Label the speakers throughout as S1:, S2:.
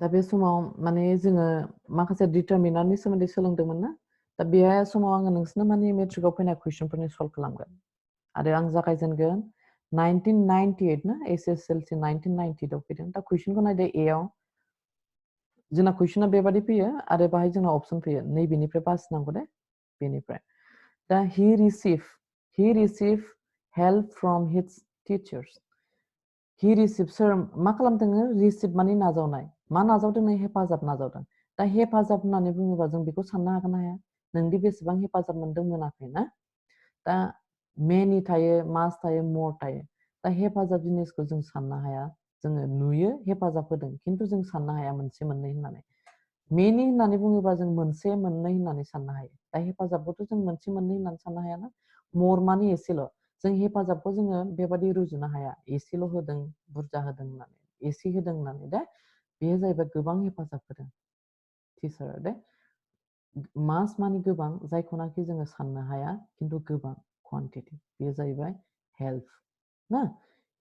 S1: दा बे समाव माने जोङो माखासे डिटारमिनारनि सोमोन्दै सोलोंदोंमोन ना दा बे समाव आङो नोंसोरनो माने मेट्रिकआव फैनाय कुइसनफोरनि सल्भ खालामगोन आरो आं जागायजेनगोन 1998 ना एसएसएलसि 1998 आव फैदों दा कुइसनखौ नायदो ए आव जोंना कुइसना बेबादि फैयो आरो बाहाय जोंना अपसन फैयो नैबेनिफ्राय बासिनांगौ दे बेनिफ्राय दा he received help from his teachers he received सोर मा खालामदों रिसिभ माने नाजावनाय मा नाजावदों हेफाजाब नाजावदों दा हेफाजाब होननानै बुङोबा जों बेखौ साननो हागोन ना हाया नोंदि बेसेबां हेफाजाब मोनदों मोनाखै ना दा मेनि थायो मास थायो मर थायो दा हेफाजाब जिनिसखौ जों साननो हाया जोङो नुयो हेफाजाब होदों खिन्थु जों साननो हाया मोनसे मोननै होननानै मेनि होननानै बुङोबा जों मोनसे मोननै होननानै साननो हायो दा हेफाजाबखौथ' जों मोनसे मोननै होननानै साननो हायाना मर माने एसेल' जों हेफाजाबखौ जोङो बेबादि रुजुनो हाया एसेल' होदों बुरजा होदों होननानै एसे होदों होननानै दे बेयो जाहैबाय गोबां हेफाजाब होदों टिचारा दे मास माने गोबां जायखौनाखि जोङो साननो हाया खिन्थु गोबां क्वान्टिटि बेयो जाहैबाय हेल्प ना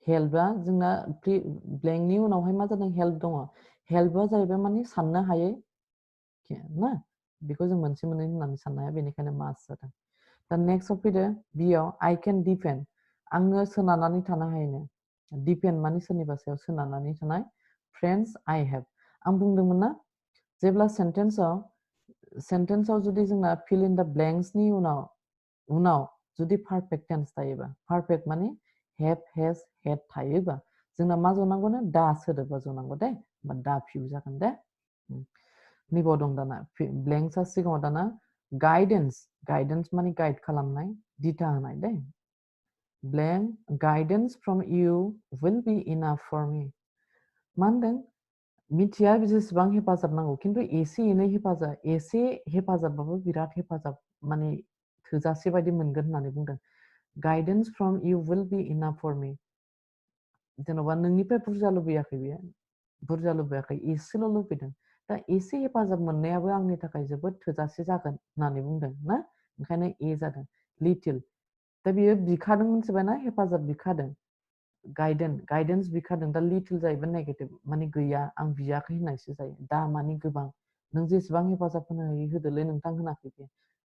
S1: हेल्पआ जोंना ब्लेंकनि उनावहाय मा जादों हेल्प दङ हेल्पआ जाहैबाय माने साननो हायै ना बेखौ जों मोनसे मोननै होननानै साननो हाया बेनिखायनो मास जादों दा नेक्स्टआव फैदो बियाव आइ केन डिपेन्ड आङो सोनारनानै थानो हायो डिपेन्ड माने सोरनिबा सायाव सोनारनानै थानाय फ्रेन्ड्स आइ हेभ आं बुंदोंमोन ना जेब्ला सेन्टेन्सआव जुदि जोंना फिल इन द ब्लेंक्सनि उनाव जुदि पारफेक्ट टेन्स थायोबा पारफेक्ट माने हेभ हेज हेड थायोबा जोंना मा जनांगौनो दा सोदोबा जनांगौ दे होमबा दा फिउ जागोन दे नैबाव दं दाना ब्लेंक्सआ सिगाङाव दाना गाइडेन्स माने गाइड खालामनाय दिथा होनाय दे blank guidance from you will be enough for me मा होनदों मिथिया जेसेबां हेफाजाब नांगौ खिन्थु एसे एनै हेफाजाबबाबो बिराद हेफाजाब माने थोजासे बायदि मोनगोन होननानै बुंदों guidance from you will be enough for me जेन'बा नोंनिफ्राय बुरजा लुबैयाखै बेयो बुरजा लुबैयाखै एसेल' लुबैदों दा एसे हेफाजाब मोननायाबो आंनि थाखाय जोबोद थोजासे जागोन होननानै बुंदों ना ओंखायनो ए जादों लिटिल दा बियो बिखादों मिथिबायना हेफाजाब बिखादों गाइडेन्स बिखादों दा लिटिल जाहैबाय नेगेटिभ माने गैया आं बियाखै होननायसो जायो दा माने गोबां नों जेसेबां हेफाजाब होनो हायो होदोलै नोंथां होनाखै बे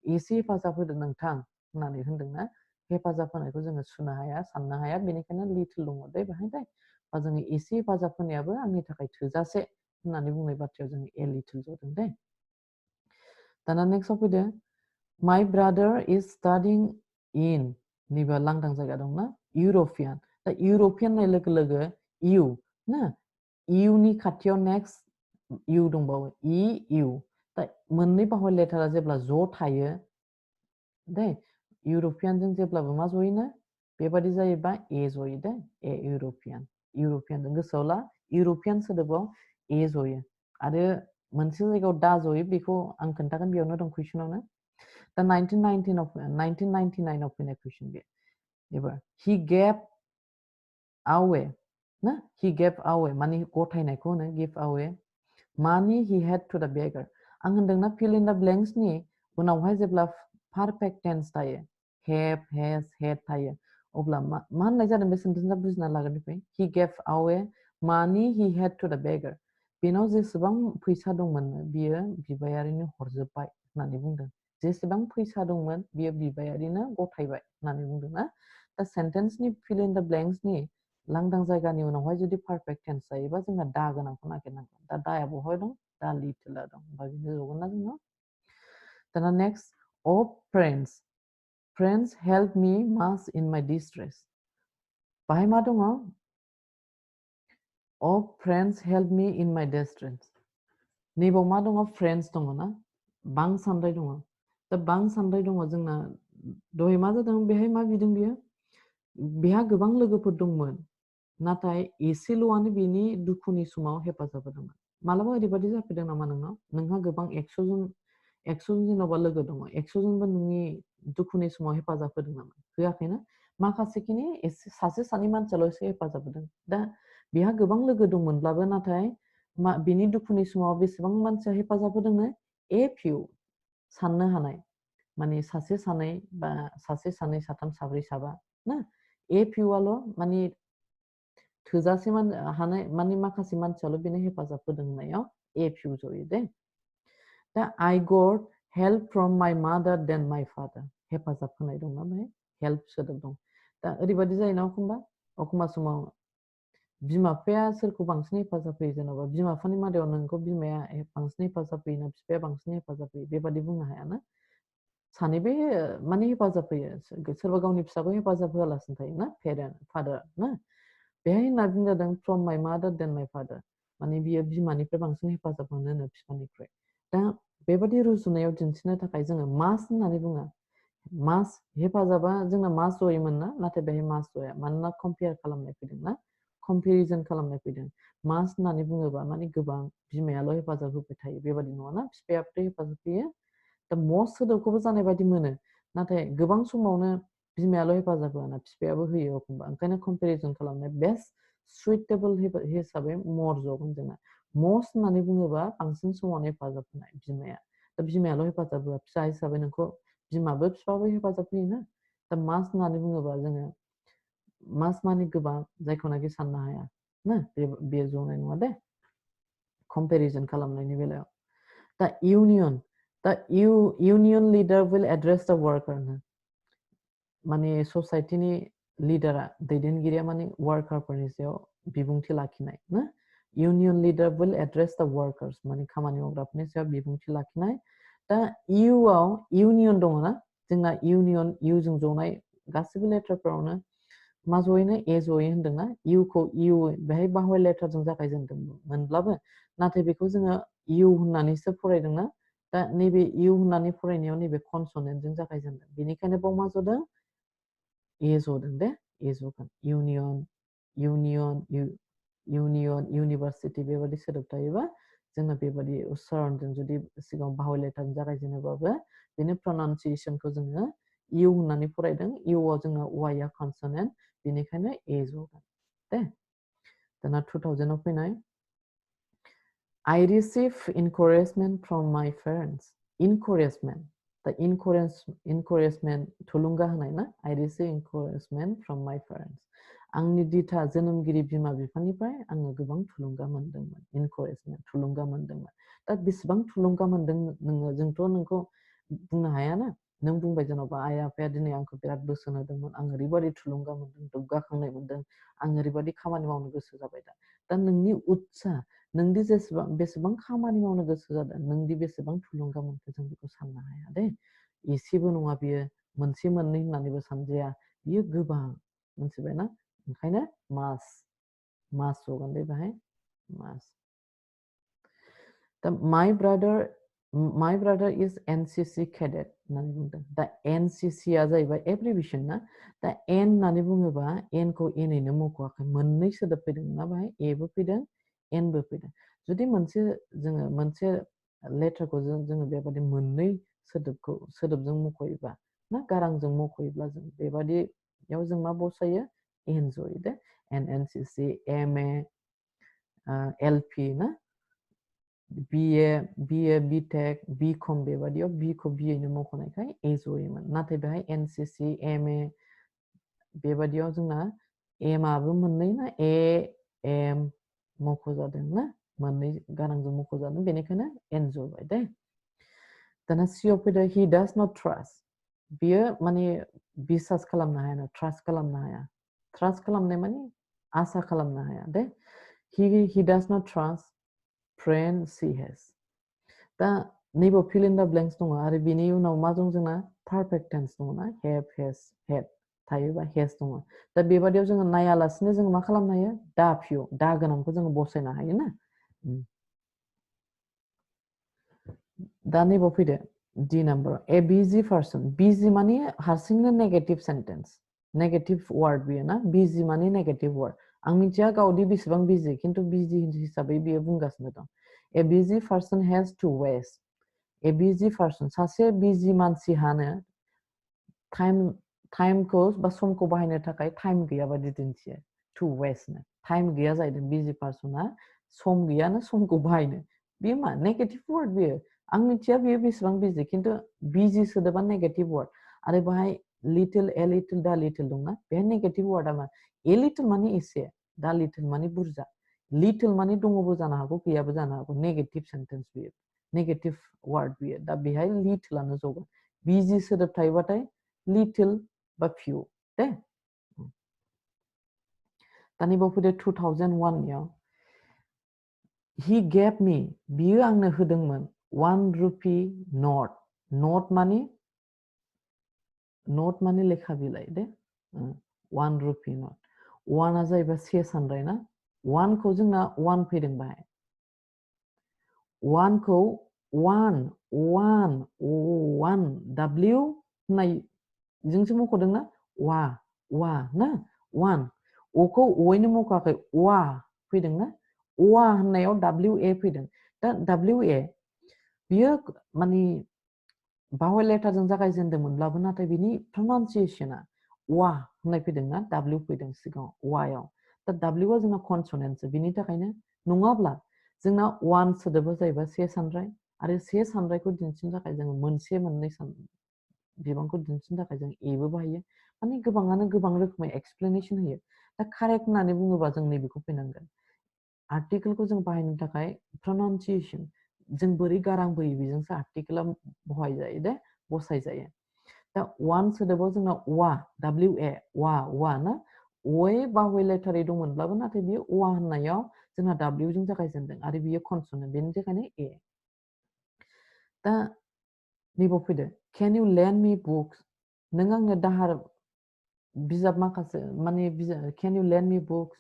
S1: एसे हेफाजाब होदो नोंथां होननानै होनदोंना हेफाजाब होनायखौ जोङो सुनो हाया साननो हाया बेनिखायनो लिटिल दङ दे बेहाय दे बा जोङो एसे हेफाजाब होनायाबो आंनि थाखाय थोजासे होननानै बुंनाय बाथ्रायाव जोङो ए लिटिल जदों दे दाना नेक्स्टआव फैदो माय ब्रादार इज स्टाडिं इन नैबे लांदां जायगा दंना इउर'पियान दा इउर'पियान होननाय लोगो लोगो इउ ना इउनि खाथियाव नेक्स्ट इउ दंबावो इउ दा मोननै बाहुय लेटारा जेब्ला ज' थायो दे इउर'पियानजों जेब्लाबो मा जयोनो बेबादि जायोबा ए जयो दे ए इउर'पियानजों गोसोआव ला इउर'पियान सोदोबाव ए जयो आरो मोनसे जायगायाव दा जयो बेखौ आं खोन्थागोन बेयावनो दं कुइसनावनो दा 1999 आव फैनाय कुइसन बे एबार he gave away ना he gave away माने गथायनायखौ होनो give away money he had to the beggar आं होनदोंना fill in the blanks नि उनावहाय जेब्ला perfect tense थायो have has had थायो अब्ला मा होननाय जादों बे सेन्टेन्सआ बुजिना लागोन निफ्राय he gave away money he had to the beggar बेनाव जेसेबां फैसा दंमोन बियो बिबायारिनो हरजोब्बाय होननानै बुंदों जेसेबां फैसा दंमोन बियो बिबायारिनो गथायबाय होननानै बुंदों ना दा सेन्टेन्सनि फिल इन द ब्लेंक्सनि लांदां जायगानि उनावहाय जुदि पारफेक्ट टेन्स जायोबा जोंहा दा गोनांखौ नागिरनांगौ दा दाया बहाय दं दा लिटिला दं होमबा बेनो जगोन ना जोंनाव दाना next of friends help me मास इन माय डिस्ट्रेस बाहाय मा दङ of friends help me in my distress नैबाव मा दङ फ्रेन्ड्स दङ ना बां सानद्राय दङ दा बां सानद्राय दङ जोंना दहाय मा जादों बेहाय मा बिदों बियो बेहा गोबां लोगोफोर दंमोन नाथाय एसेल'आनो बेनि दुखुनि समाव हेफाजाब होदोंमोन मालाबा ओरैबायदि जाफैदों नामा नोंहा गोबां 100 जन जेन'बा लोगो दङ 100 जनबो नोंनि दुखुनि समाव हेफाजाब होदों नामा होआखैना माखासेखिनि सासे सानै मानसियाल' एसे हेफाजाब होदों दा बेहा गोबां लोगो दंमोनब्लाबो नाथाय बिनि दुखुनि समाव बेसेबां मानसिया हेफाजाब होदोंनो ए फिउ साननो हानाय माने सासे सानै बा सासे सानै साथाम साब्रै साबा ना ए फिउआल' माने थोजासे हानाय माने माखासे मानसियाल' बेनो हेफाजाब होदों होननायाव ए फिउ जयो दे दा I got help from my mother than my father हेफाजाब होनाय दंना बेहाय हेल्प सोदोब दं दा ओरैबायदि जायोना एखमबा समाव बिमा बिफाया सोरखौ बांसिन हेफाजाब होयो जेनेबा बिमा बिफानि मादायाव नोंखौ बिमाया बांसिन हेफाजाब होयो ना बिफाया बांसिन हेफाजाब होयो बेबादि बुंनो हायाना सानैबो माने हेफाजाब होयो सोरबा गावनि फिसाखौ हेफाजाब होआलासिनो थायो ना पेरेन्ट फादार ना बेहाय होनना बुंजादों फ्रम माय मादार देन माय फादार माने बियो बिमानिफ्राय बांसिन हेफाजाब मोनो बिफानिफ्राय दा बेबादि रुजुनायाव दिन्थिनो थाखाय जोङो मास होननानै बुङो मास हेफाजाबा जोंना मास जयोमोन ना नाथाय बेहाय मास जया मानोना कम्पेयार खालामनाय फैदों ना कम्पेरिजन खालामनाय फैदों मास होननानै बुङोबा माने गोबां बिमायाल' हेफाजाब होबाय थायो बेबादि नङाना बिफायाबोथ' हेफाजाब होयो दा मस्ट सोदोबखौबो जानाय बायदि मोनो नाथाय गोबां समावनो बिमायाल' हेफाजाब होआ बिफायाबो होयो एखमबा ओंखायनो कम्पेरिजन खालामनाय बेस्ट सुइटेबल हिसाबै मर जगोन जोंना मस्ट होननानै बुङोबा बांसिन समावनो हेफाजाब होनाय बिमाया दा बिमायाल' हेफाजाब होआ फिसा हिसाबै नोंखौ बिमाबो बिफाबो हेफाजाब होयोना दा मास होननानै बुङोबा जोङो मास माने गोबां जायखौनाखि साननो हाया ना बे जनाय नङा दे कम्पेरिजन खालामनायनि बेलायाव दा union leader will address the worker माने ससाइटिनि लिडारा दैदेनगिरिया माने वार्कारफोरनि सायाव बिबुंथि लाखिनाय ना union leader will address the workers माने खामानि मावग्राफोरनि सायाव बिबुंथि लाखिनाय दा इउआव इउनियन दङ ना जोंना इउनियन इउजों जनाय गासिबो लेटारफोरावनो मा जयैनो ए जयै होनदोंना इउखौ इउ बेहाय बाहुय लेटारजों जागायजेनदोंमोनब्लाबो नाथाय बेखौ जोङो इउ होननानैसो फरायदोंना दा नैबे इउ होननानै फरायनायाव नैबे कनसनेन्टजों जागायजेनदों बेनिखायनो बाव मा जदों ए जदों दे ए जगोन इउनियन इउनिभार्सिटि बेबादि सोदोब थायोबा जोंना बेबादि उच्चारणजों जुदि सिगाङाव बाहुय लेटारजों जागायजेनोबाबो बेनि प्रनाउन्सिएसनखौ जोङो इउ होननानै फरायदों इउआव जोंना वाइआ कनसनेन्ट बेनिखायनो ए जगोन दे दाना 2000आव फैनाय I receive encouragement from my parents encouragement the encouragement थुलुंगा होनाय ना I receive encouragement from my parents आंनि दिथा जोनोमगिरि बिमा बिफानिफ्राय आङो गोबां थुलुंगा मोनदोंमोन encouragement थुलुंगा मोनदोंमोन दा बेसेबां थुलुंगा मोनदों नोङो जोंथ' नोंखौ बुंनो हायाना नों बुंबाय जेन'बा आइ आफाया दिनै आंखौ बिराद बोसोन होदोंमोन आं ओरैबादि थुलुंगा मोनदों दुगाखांनाय मोनदों आं ओरैबादि खामानि मावनो गोसो जाबाय दा नोंनि उत्साह नोंदि बेसेबां खामानि मावनो गोसो जादों नोंदि बेसेबां थुलुंगा मोनखो जों बेखौ साननो हाया दे एसेबो नङा बियो मोनसे मोननै होननानैबो सानजाया बियो गोबां मोनथिबायना ओंखायनो मास जगोन दे बेहाय मास दा my brother is NCC cadet होननानै बुंदों दा NCC आ जाहैबाय एब्रिभिएसन ना दा N होननानै बुङोबा N खौ Nैनो मख'वाखै मोननै सोदोब फैदों ना बेहाय एबो फैदों Nबो फैदों जुदि मोनसे लेटारखौ जोङो बेबादि मोननै सोदोबजों मख'योबा ना गारांजों मख'योब्ला जों बेबादियाव जों मा बसायो N जयो दे NCC MA LP ना BA BTech BCom बेबादियाव B खौ BAनो मख'नायखाय A जयोमोन नाथाय बेहाय NCC MA बेबादियाव जोंना M आबो मोननै ना AM मख'जादों ना मोननै गारांजों मख'जादों बेनिखायनो N जबाय दे दाना सियाव फैदो he does not trust बियो माने बिसास खालामनो हाया ना ट्रास्ट खालामनो हाया ट्रास्ट खालामनाय माने आसा खालामनो हाया दे he does not trust friend she has दा नैबे fill in the blanks दङ आरो बिनि उनाव मा दं जोंना perfect tense दङ ना have has had थायोबा has दङ दा बेबादियाव जोङो नायालासिनो जों मा खालामनो हायो दा फिउ दा गोनांखौ जोङो बसायनो हायो ना दा नैबाव फैदो D number a busy person busy माने हारसिंनो नेगेटिभ सेन्टेन्स नेगेटिभ वार्ड बियो ना busy माने नेगेटिभ वार्ड आं मिथिया गावदि बेसेबां बिजि खिन्थु बिजि हिसाबै बियो बुंगासिनो दं a busy person has to waste a busy person सासे बिजि मानसिहानो टाइमखौ बा समखौ बाहायनो थाखाय टाइम गैया बादि दिन्थियो टु वेस्ट टाइम गैया जाहैदों बिजि पार्सना सम गैयानो समखौ बाहायनो बेयो मा नेगेटिभ वार्ड बियो आं मिथिया बियो बेसेबां बिजि खिन्थु बिजि सोदोबा नेगेटिभ वार्ड आरो बाहाय लिटिल ए लिटिल दा लिटिल दंना बेहाय नेगेटिभ वार्डआ मा ए लिटिल माने एसे दा लिटिल माने बुरजा लिटिल माने दङबो जानो हागौ गैयाबो जानो हागौ नेगेटिभ सेन्टेन्स बियो नेगेटिभ वार्ड बियो दा बेहाय लिटिलानो जगोन बिजि सोदोब थायोबाथाय लिटिल बा फिउ दे दानि बाव फैदो 2001 याव he gave me बियो आंनो होदोंमोन 1 rupee note माने लेखा बिलाइ दे 1 rupee note 1 आ जाहैबाय से सानराय ना 1 खौ जोंना 1 फैदों बाहाय 1 खौ 1 W होननाय जोंसो मख'दों ना वा ना 1 अ खौ अयैनो मख'आखै वा फैदों ना वा होननायाव WA फैदों दा WA बियो माने बावेल लेटारजों जागायजेनदोंमोनब्लाबो नाथाय बिनि प्रनाउन्सिएशना वा होननाय फैदों ना W फैदों सिगाङाव वायाव दा W आ जोंना कनसोनेन्टसो बिनि थाखायनो नङाब्ला जोंना 1 सोदोबा जाहैबाय से सानराय आरो से सानरायखौ दिन्थिनो थाखाय जोङो मोनसे मोननै बिबांखौ दिन्थिनो थाखाय जों एबो बाहायो माने गोबाङानो गोबां रोखोमै एक्सप्लेनेसन होयो दा कारेक्ट होननानै बुङोबा जों नैबेखौ फैनांगोन आर्टिकेलखौ जों बाहायनो थाखाय प्रनाउन्सिएशन जों बोरै गारां बोयो बेजोंसो आर्टिकेला बहाय जायो दे बसाय जायो दा 1 सोदोबाव जोंना वा WA वा ना अए बाहुय लेटारै दंमोनब्लाबो नाथाय बियो वा होननायाव जोंहा W जों जागायजेनदों आरो बियो कनसोनेन्ट बेनि थाखायनो ए दा नैबाव फैदो can you lend me books नों आंनो दाहार बिजाब माखासे माने can you lend me books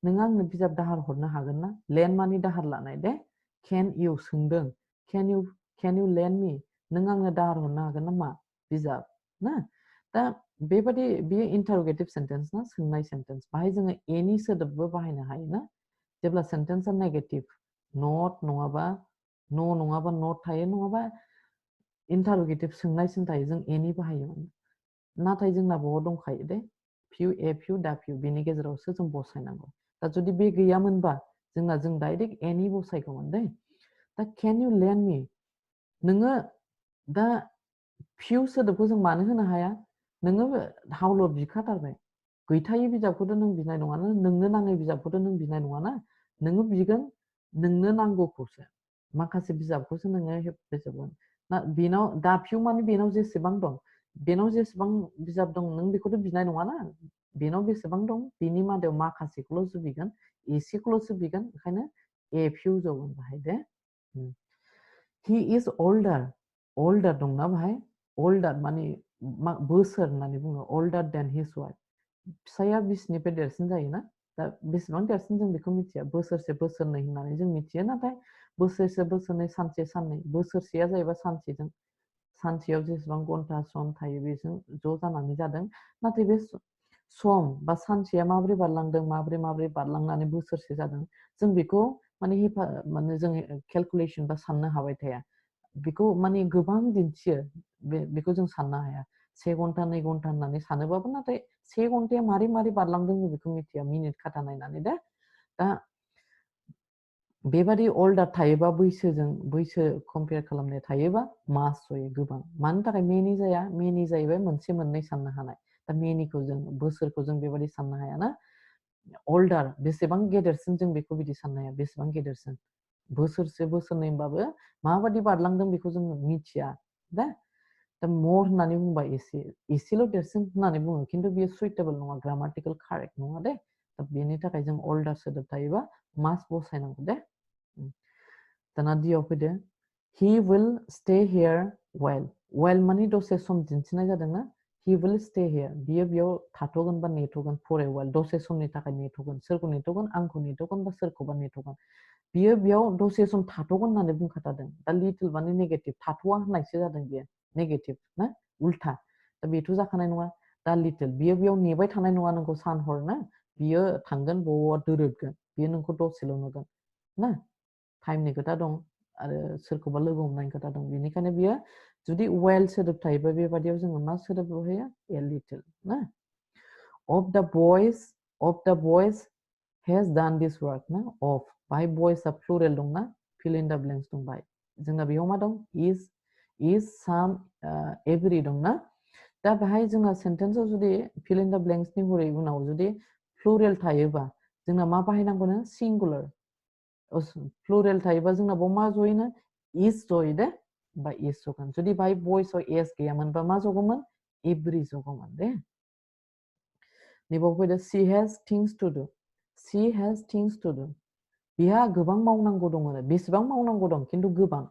S1: नों आंनो बिजाब दाहार हरनो हागोन ना lend माने दाहार लानाय दे can you सोंदों can you lend me नों आंनो दाहार हरनो हागोन ना मा बिजाब ना दा बेबादि बेयो इन्टारोगेटिभ सेन्टेन्स ना सोंनाय सेन्टेन्स बाहाय जोङो एनि सोदोबबो बाहायनो हायो ना जेब्ला सेन्टेन्सआ नेगेटिभ नट नङाबा नट थायो नङाबा इन्टारोगेटिभ सोंनायसिन थायो जों एनि बाहायोमोन नाथाय जोंना बाव दंखायो दे फिउ ए फिउ दा फिउ बेनि गेजेरावसो जों बसायनांगौ दा जुदि बे गैयामोनबा जों डाइरेक्ट एनि बसायगौमोन दे दा can you lend me नोङो दा फिउ सोदोबखौ जों मानो होनो हाया नोङो हावलत बिखाथारबाय गैथायै बिजाबखौथ' नों बिनाय नङाना नोंनो नाङै बिजाबखौथ' नों बिनाय नङाना नोङो बिगोन नोंनो नांगौखौसो माखासे बिजाबखौसो नोङो हेफाजाबगोन ना बेनाव दा फिउ माने बेनाव जेसेबां दं बेनाव जेसेबां बिजाब दं नों बेखौथ' बिनाय नङाना बेनाव बेसेबां दं बेनि मादाव माखासेखौल'सो बिगोन एसेखौल'सो बिगोन ओंखायनो ए फिउ जगोन बाहाय दे he is older दंना बाहाय older माने बोसोर होननानै बुङो older than his wife फिसाया बिसिनिफ्राय देरसिन जायोना दा बेसेबां देरसिन जों बेखौ मिथिया बोसोरसे बोसोरनै होननानै जों मिथियो नाथाय बोसोरसे बोसोरनै सानसे साननै बोसोरसेया जाहैबाय सानसेजों सानसेयाव जेसेबां घन्टा सम थायो बेजों ज' जानानै जादों नाथाय बे सम बा सानसेया माबोरै बारलांदों माबोरै बारलांनानै बोसोरसे जादों जों बेखौ माने जों केलकुलेसन बा साननो हाबाय थाया बेखौ माने गोबां दिन्थियो बेखौ जों साननो हाया 1 घन्टा 2 घन्टा होननानै सानोबाबो नाथाय 1 घन्टाया मारै बारलांदों जों बेखौ मिथिया मिनिट खाथा नायनानै दा बेबादि अल्डार थायोबा बैसो कम्पेयार खालामनाय थायोबा मास जयो गोबां मानि थाखाय मेनि जाया मेनि जाहैबाय मोनसे मोननै साननो हानाय दा मेनिखौ जों बोसोरखौ जों बेबादि साननो हाया ना अल्डार बेसेबां गेदेरसिन जों बेखौ बिदि साननो हाया बेसेबां गेदेरसिन बोसोरसे बोसोरनै होनबाबो माबादि बारलांदों बेखौ जों मिथिया दा मर होननानै बुंबा एसेल' देरसिन होननानै बुङो खिन्थु बेयो सुइटेबल नङा ग्रामाटिकेल कारेक्ट नङा दे दा बेनि थाखाय जों अल्डार सोदोब थायोबा मास बसायनांगौ दे दाना दियाव फैदो he will stay here while माने दसे सम दिन्थिनाय जादोंना he will stay here बियो बेयाव थाथ'गोन बा नेथ'गोन for a while दसे समनि थाखाय नेथ'गोन सोरखौ नेथ'गोन आंखौ नेथ'गोन बा सोरखौबा नेथ'गोन बियो बेयाव दसे सम थाथ'गोन होननानै बुंखाथारदों दा लिटिल माने नेगेटिभ थाथ'वा होननायसो जादों बियो नेगेटिभ ना उल्था दा बेथ' जाखानाय नङा दा लिटिल बियो बेयाव नेबाय थानाय नङा नोंखौ सान हर ना बियो थांगोन बबावबा दोरोदगोन बियो नोंखौ दसेल' नुगोन ना टाइमनि खोथा दं आरो सोरखौबा लोगो हमनायनि खोथा दं बेनिखायनो बियो जुदि वेल सोदोब थायोबा बेबादियाव जोङो मा सोदोब बाहायो ए लिटिल ना of the boys has done this work ना of बाहाय boys आ प्लुरेल दंना fill in the blanks दं बाहाय जोंना बेयाव मा दं is some every दंना दा बाहाय जोंना सेन्टेन्सआव जुदि fill in the blanks नि हरै उनाव जुदि प्लुरेल थायोबा जोंना मा बाहायनांगौनो सिंगुलार प्लुरेल थायोबा जोंना बाव मा जयोनो इज जयो दे बा इज जगोन जुदि बाहाय भइसआव एस गैयामोनबा मा जगौमोन एभ्रि जगौमोन दे नैबाव फैदो she has things to do she has things to do बिहा गोबां मावनांगौ दं आरो बेसेबां मावनांगौ दं खिन्थु गोबां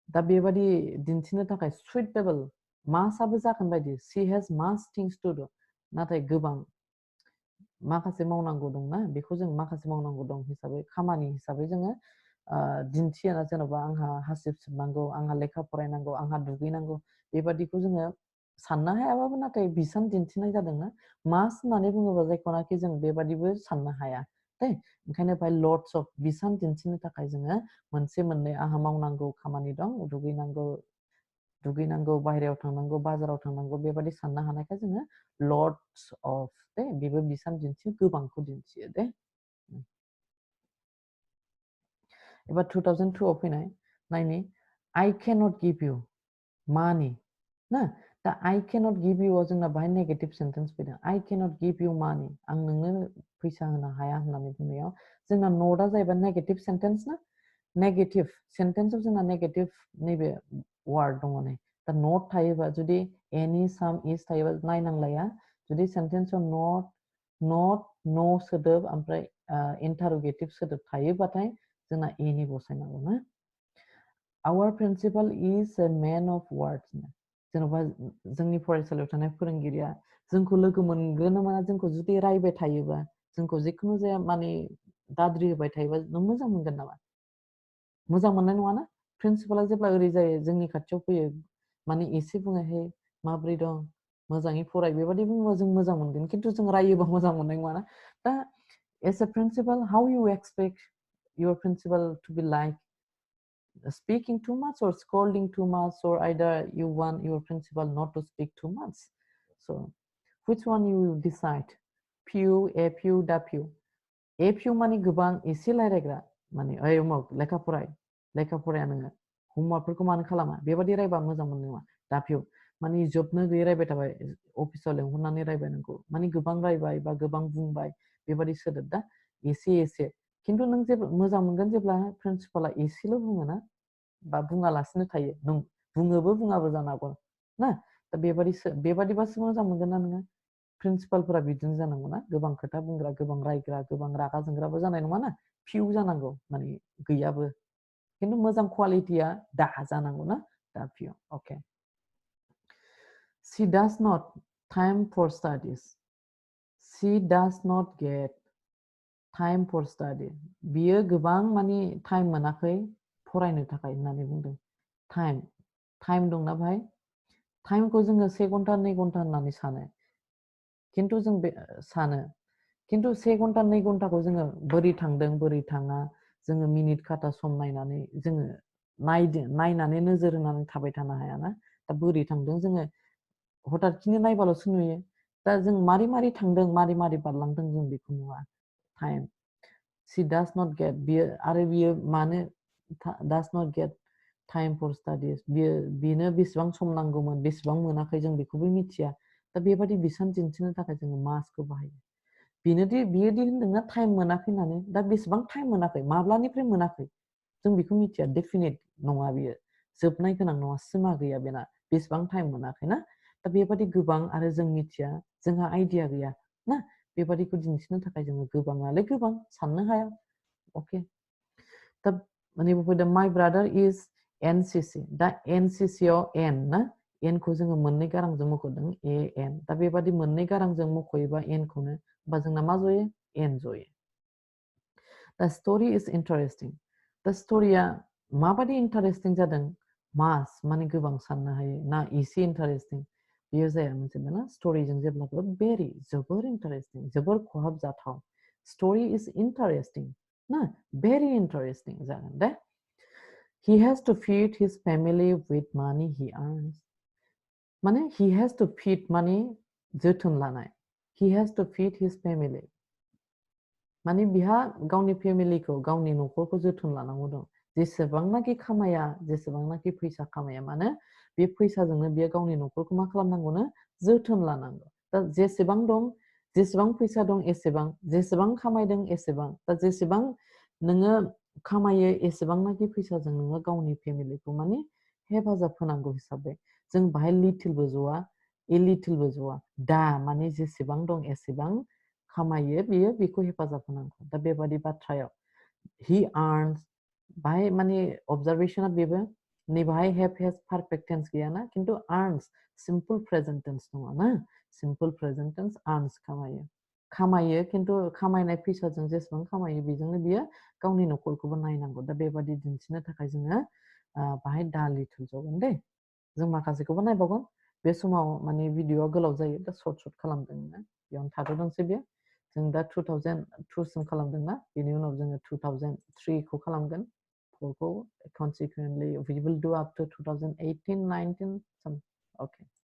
S1: दा बेबादि दिन्थिनो थाखाय सुइटेबल मासाबो जागोन बायदि she has much things to do नाथाय गोबां माखासे मावनांगौ दंना बेखौ जों माखासे मावनांगौ दं हिसाबै खामानि हिसाबै जोङो दिन्थियोना जेनेबा आंहा हासिब सिबनांगौ आंहा लेखा फरायनांगौ आंहा दुगैनांगौ बेबादिखौ जोङो साननो हायाबाबो नाथाय बिसान दिन्थिनाय जादोंना मास होननानै बुङोबा जायखौनाखि जों बेबादिबो साननो हाया दे ओंखायनो बाय लर्डस अफ बिसान दिन्थिनो थाखाय जोङो मोनसे मोननै आंहा मावनांगौ खामानि दं दुगैनांगौ बाहेरायाव थांनांगौ बाजाराव थांनांगौ बेबादि साननो हानायखाय जोङो लर्डस अफ दे बेबो बिसान दिन्थियो गोबांखौ दिन्थियो दे एबार 2002 आव फैनाय नायनि I cannot give you money ना दा I cannot give you आव जोंना बाहाय नेगेटिभ सेन्टेन्स फैदों I cannot give you money आं नोंनो फैसा होनो हाया होननानै बुंनायाव जोंना नटआ जाहैबाय नेगेटिभ सेन्टेन्स ना नेगेटिभ सेन्टेन्सआव जोंना नेगेटिभ नैबे वार्ड दङ नै दा नट थायोबा जुदि एनि साम इज थायोबा नायनांलाया जुदि सेन्टेन्सआव नट नो सोदोब ओमफ्राय इन्टारोगेटिभ सोदोब थायोबाथाय जोंना एनि बसायनांगौ ना Our principal is a man of words जेन'बा जोंनि फरायसालियाव थानाय फोरोंगिरिया जोंखौ लोगो मोनगोन ना जोंखौ जुदि रायबाय थायोबा जोंखौ जिखुनु जाया माने दाद्रि होबाय थायोबा नों मोजां मोनगोन नामा मोजां मोननाय नङा ना प्रिन्सिपाला जेब्ला ओरै जायो जोंनि खाथियाव फैयो माने एसे बुङो हे माब्रै दं मोजाङै फराय बेबादि बुङोबा जों मोजां मोनगोन खिन्थु जों रायोबा मोजां मोननाय नङा ना दा as a principal how you expect your principal to be like speaking too much or scolding too much or either you want your principal not to speak too much so which one you decide few a few da few a few माने गोबां एसे रायलायग्रा माने ओइ उमुक लेखा फराया नोङो होमवर्कफोरखौ मानो खालामा बेबादि रायबा मोजां मोननाय नङा दा few माने जोबनो गैयै रायबाय थाबाय अफिसाव लेंहरनानै रायबाय नोंखौ माने गोबां रायबाय बा गोबां बुंबाय बेबादि सोदोब दा एसे खिन्थु नों जेब्ला मोजां मोनगोन जेब्ला प्रिन्सिपाला एसेल' बुङोना बा बुङालासिनो थायो नों बुङोबो बुङाबो जानो हागौ ना दा बेबादिबासो मोजां मोनगोन ना नोङो प्रिन्सिपालफोरा बिदिनो जानांगौ ना गोबां खोथा बुंग्रा गोबां रायग्रा गोबां रागा जोंग्राबो जानाय नङा ना फिउ जानांगौ माने गैयाबो खिन्थु मोजां क्वालिटिया दा जानांगौ ना दा फिउ अके she does not time for studies she does not get time for study बियो गोबां माने टाइम मोनाखै फरायनो थाखाय होननानै बुंदों टाइम दंना भाई टाइमखौ जोङो 1 घन्टा 2 घन्टा होननानै सानो खिन्थु जों बे सानो खिन्थु 1 घन्टा 2 घन्टाखौ जोङो बोरै थांदों बोरै थाङा जोङो मिनिट खाथा सम नायनानै जोङो नायनानै नोजोर होनानै थाबाय थानो हायाना दा बोरै थांदों जोङो हठातखिनि नायबाल'सो नुयो दा जों मारै थांदों मारै बारलांदों जों बेखौ नुवा time she does not get बियो मानो does not get time for studies बिनो बेसेबां सम नांगौमोन बेसेबां मोनाखै जों बेखौबो मिथिया दा बेबादि बिसान दिन्थिनो थाखाय जोङो मासखौ बाहायो बियोदि होनदोंना टाइम मोनाखै होननानै दा बेसेबां टाइम मोनाखै माब्लानिफ्राय मोनाखै जों बेखौ मिथिया डेफिनेट नङा बियो जोबनाय गोनां नङा सिमा गैया बेना बेसेबां टाइम मोनाखै ना दा बेबादि गोबां आरो जों मिथिया जोंहा आइडिया गैया ना बेबादिखौ दिन्थिनो थाखाय जोङो गोबाङालाय गोबां साननो हाया अके दा माने फैदों माय ब्रादार इज एनसिसि दा एनसिसि आव एन ना एनखौ जोङो मोननै गारांजों मख'दों ए एन दा बेबादि मोननै गारांजों मख'योबा एनखौनो होमबा जोंना मा जयो एन जयो दा स्ट'रि इज इन्टारेस्टिं दा स्ट'रिया माबादि इन्टारेस्टिं जादों मास माने गोबां साननो हायो ना एसे इन्टारेस्टिं बेयो जाया मोनसे ना स्ट'रिजों जेब्लाबो भेरि जोबोर इन्टारेस्टिं जोबोर खहाबजाथाव स्ट'रि इज इन्टारेस्टिं ना भेरि इन्टारेस्टिं जागोन दे he has to feed his family with money he earns माने he has to feed माने जोथोन लानाय he has to feed his family माने बिहा गावनि फेमिलिखौ गावनि न'खरखौ जोथोन लानांगौ दं जेसेबांनाखि खामाया जेसेबांनाखि फैसा खामाया मानो बे फैसाजोंनो बियो गावनि न'खरखौ मा खालामनांगौनो जोथोन लानांगौ दा जेसेबां दं जेसेबां फैसा दं एसेबां जेसेबां खामायदों एसेबां दा जेसेबां नोङो खामायो एसेबांनाखि फैसाजों नोङो गावनि फेमिलिखौ माने हेफाजाब होनांगौ हिसाबै जों बाहाय लिटिलबो ज'आ लिटिलबो ज'आ दा माने जेसेबां दं एसेबां खामायो बेयो बेखौ हेफाजाब होनांगौ दा बेबादि बाथ्रायाव he earns बाहाय माने अबजारभेशना बेबो नैबाहाय हेभ हेज पारफेक्ट टेन्स गैयाना खिन्थु earns सिम्पल प्रेजेन्ट टेन्स दङ ना सिम्पल प्रेजेन्ट टेन्स earns खामायो खिन्थु खामायनाय फैसाजों जेसेबां खामायो बेजोंनो बियो गावनि न'खरखौबो नायनांगौ दा बेबादि दिन्थिनो थाखाय जोङो बाहाय दा लिटिल जगोन दे जों माखासेखौबो नायबावगोन बे समाव माने भिडिअआ गोलाव जायो दा सर्ट खालामदों बेयावनो थाथ'दोंसै बेयो जों दा 2002 सिम खालामदोंना बेनि उनाव जोङो 2003 खौ खालामगोन 4 खौ consequently we will do up to 2018 19 some okay